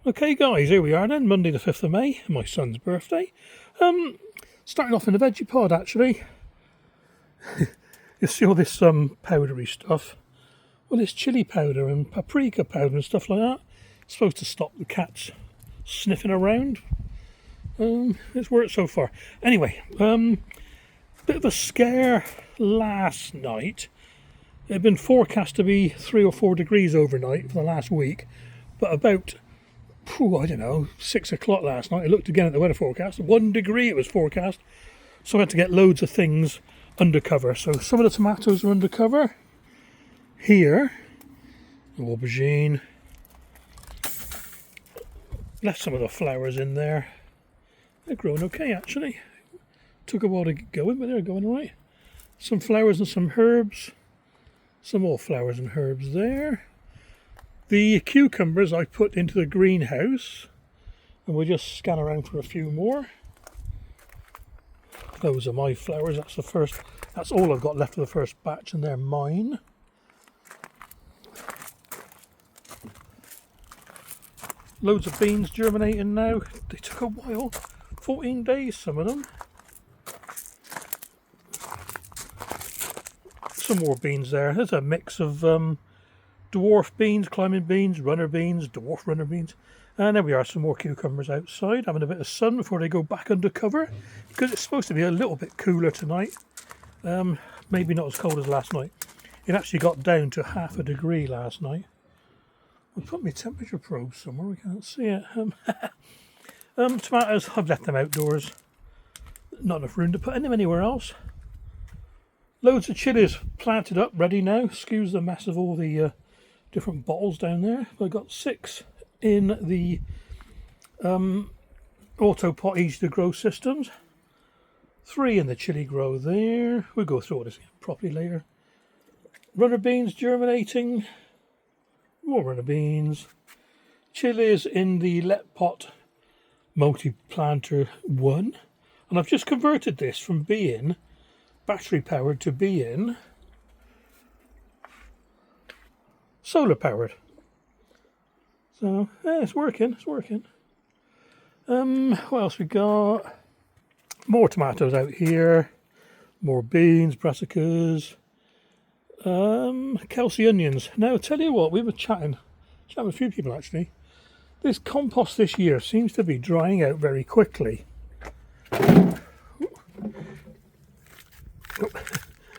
Okay guys, here we are then, Monday the 5th of May, my son's birthday. Starting off in the veggie pod actually. You see all this powdery stuff. Well, it's chili powder and paprika powder and stuff like that. It's supposed to stop the cats sniffing around. It's worked so far. Anyway, bit of a scare last night. It had been forecast to be 3 or 4 degrees overnight for the last week, but about I don't know, 6 o'clock last night, I looked again at the weather forecast. 1 degree it was forecast. So I had to get loads of things undercover. So some of the tomatoes are undercover. Here, the aubergine. Left some of the flowers in there. They're growing okay actually. Took a while to get going, but they're going alright. Some flowers and some herbs. Some more flowers and herbs there. The cucumbers I put into the greenhouse, and we'll just scan around for a few more. Those are my flowers. That's the first. That's all I've got left of the first batch, and they're mine. Loads of beans germinating now. They took a while, 14 days, some of them. Some more beans there. There's a mix of dwarf beans, climbing beans, runner beans, dwarf runner beans. And there we are, some more cucumbers outside, having a bit of sun before they go back under cover, because it's supposed to be a little bit cooler tonight. Maybe not as cold as last night. It actually got down to 0.5 degree last night. I put my temperature probe somewhere, we can't see it. Tomatoes, I've left them outdoors. Not enough room to put them anywhere else. Loads of chilies planted up, ready now. Excuse the mess of all the different bottles down there. I've got 6 in the auto pot easy to grow systems. 3 in the chili grow there. We'll go through all this properly later. Runner beans germinating. More runner beans. Chilies in the let pot multi-planter 1. And I've just converted this from being battery powered to being solar powered. So yeah, it's working. What else we got? More tomatoes out here. More beans, brassicas. Kelsey onions. Now I'll tell you what, we were chatting with a few people actually. This compost this year seems to be drying out very quickly.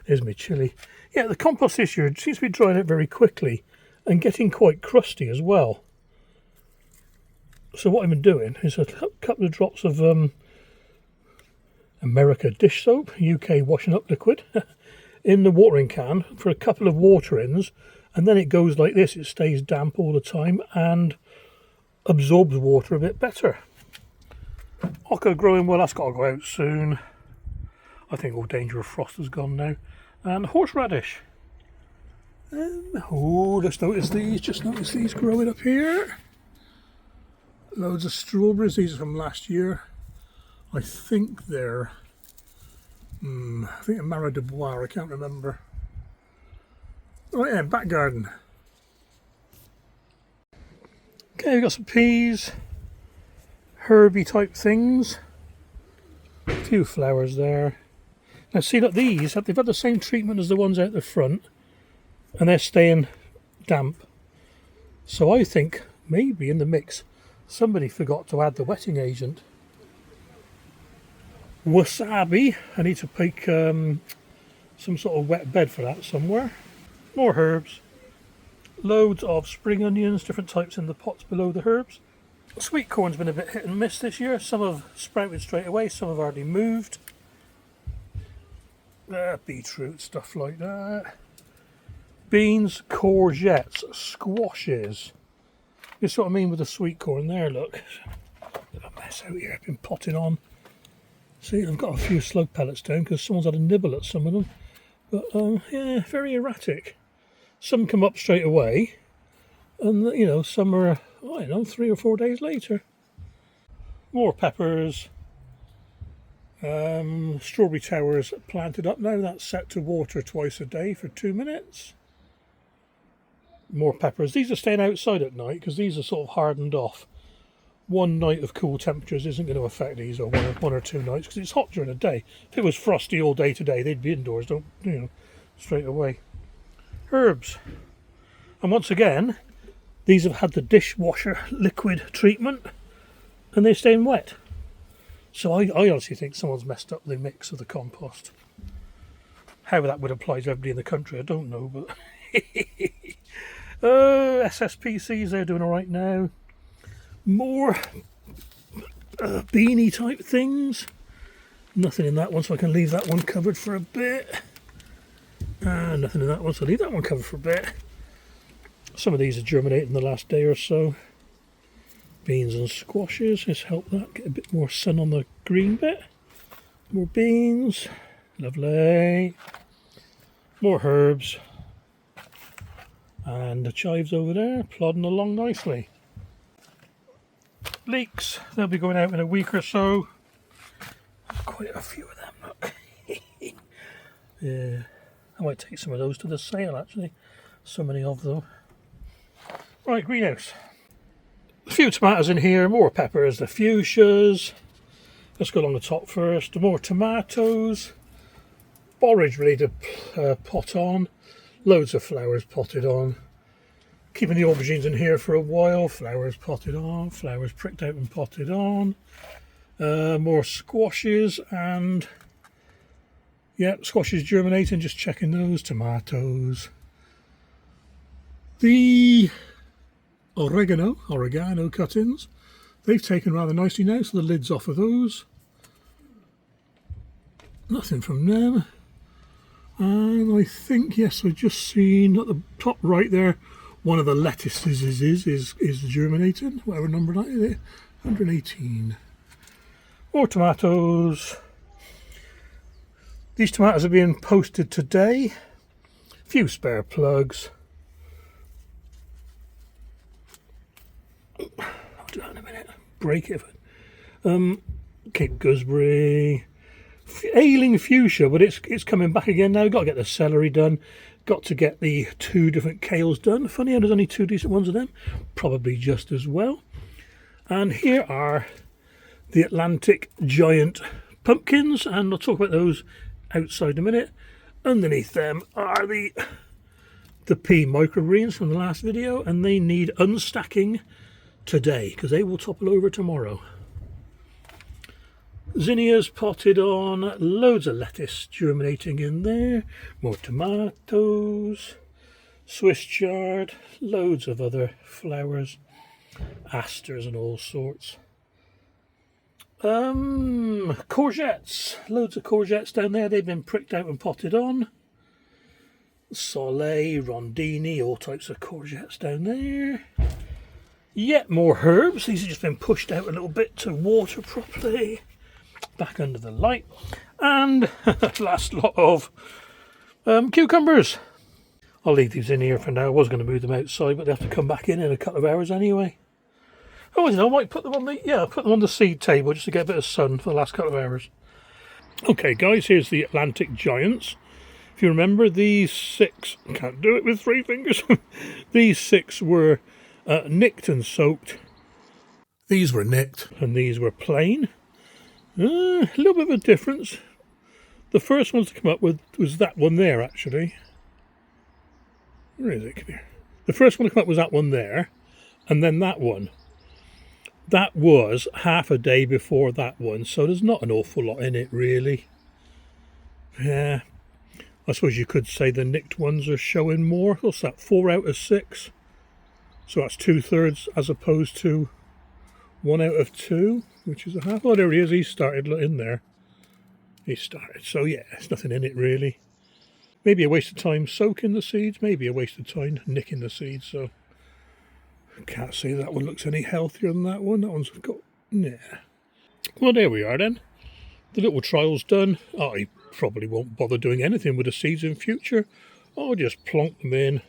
There's my chili. Yeah, the compost this year seems to be drying out very quickly and getting quite crusty as well. So what I've been doing is a couple of drops of America dish soap, UK washing up liquid, in the watering can for a couple of waterings, and then it goes like this. It stays damp all the time and absorbs water a bit better. Oca growing well, that's got to go out soon. I think all danger of frost has gone now. And horseradish. Just notice these growing up here. Loads of strawberries. These are from last year. I think they're Mara de Bois, I can't remember. Oh yeah, back garden. Okay, we've got some peas, herby type things. A few flowers there. Now see, look, they've had the same treatment as the ones out the front, and they're staying damp. So I think maybe in the mix somebody forgot to add the wetting agent. Wasabi, I need to pick some sort of wet bed for that somewhere. More herbs. Loads of spring onions, different types in the pots below the herbs. Sweet corn's been a bit hit and miss this year. Some have sprouted straight away, some have already moved. Beetroot, stuff like that. Beans, courgettes, squashes. You see what I mean with the sweet corn there, look. Bit of a mess out here, I've been potting on. See, I've got a few slug pellets down because someone's had a nibble at some of them. But yeah, very erratic. Some come up straight away, and some are, 3 or 4 days later. More peppers. Strawberry towers planted up now. That's set to water twice a day for 2 minutes. More peppers. These are staying outside at night because these are sort of hardened off. one night of cool temperatures isn't going to affect these, or one or 2 nights, because it's hot during the day. If it was frosty all day today, they'd be indoors, straight away. Herbs. And once again, these have had the dishwasher liquid treatment, and they're staying wet. So I honestly think someone's messed up the mix of the compost. How that would apply to everybody in the country, I don't know, but SSPCs, they're doing all right now. More beanie type things. Nothing in that one, so I can leave that one covered for a bit. Nothing in that one, so I'll leave that one covered for a bit. Some of these are germinating the last day or so. Beans and squashes, let's help that get a bit more sun on the green bit. More beans, lovely. More herbs. And the chives over there, plodding along nicely. Leeks, they'll be going out in a week or so. Quite a few of them, look. Yeah, I might take some of those to the sale actually. So many of them. Right, greenhouse. A few tomatoes in here, more peppers, the fuchsias. Let's go along the top first. More tomatoes. Borage ready to pot on. Loads of flowers potted on. Keeping the aubergines in here for a while. Flowers potted on. Flowers pricked out and potted on. More squashes and... yeah, squashes germinating, just checking those. Tomatoes. The oregano cuttings, they've taken rather nicely now, so the lid's off of those. Nothing from them. And I think, yes, I've just seen at the top right there, one of the lettuces is germinating, whatever number that is, 118. More tomatoes. These tomatoes are being posted today. A few spare plugs. I'll do that in a minute. Break it. Cape gooseberry. Ailing fuchsia, but it's coming back again now. Got to get the celery done. Got to get the 2 different kales done. Funny how there's only 2 decent ones of them. Probably just as well. And here are the Atlantic giant pumpkins, and I'll talk about those outside in a minute. Underneath them are the pea microgreens from the last video, and they need unstacking today because they will topple over tomorrow. Zinnias potted on, loads of lettuce germinating in there, more tomatoes, Swiss chard, loads of other flowers, asters and all sorts. Courgettes, loads of courgettes down there, they've been pricked out and potted on. Soleil, rondini, all types of courgettes down there. Yet more herbs, these have just been pushed out a little bit to water properly. Back under the light. And last lot of cucumbers. I'll leave these in here for now. I was going to move them outside, but they have to come back in a couple of hours anyway. Oh, I might put them on the seed table just to get a bit of sun for the last couple of hours. Okay, guys, here's the Atlantic giants. If you remember, these 6, can't do it with 3 fingers. These 6 were nicked and soaked. These were nicked and these were plain. A little bit of a difference. The first ones to come up with was that one there, actually. Where is it? Come here. The first one to come up was that one there, and then that one. That was half a day before that one, so there's not an awful lot in it, really. Yeah, I suppose you could say the nicked ones are showing more. What's that? 4 out of 6. So that's 2/3 as opposed to 1 out of 2, which is a half. Oh, there he is. He started in there. He started. So yeah, there's nothing in it really. Maybe a waste of time soaking the seeds. Maybe a waste of time nicking the seeds. So I can't say that one looks any healthier than that one. That one's got... nah. Well, there we are then. The little trial's done. I probably won't bother doing anything with the seeds in future. I'll just plonk them in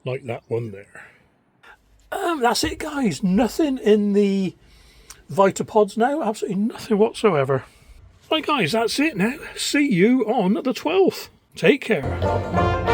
like that one there. That's it, guys. Nothing in the Vitapods now. Absolutely nothing whatsoever. Right, guys, that's it now. See you on the 12th. Take care.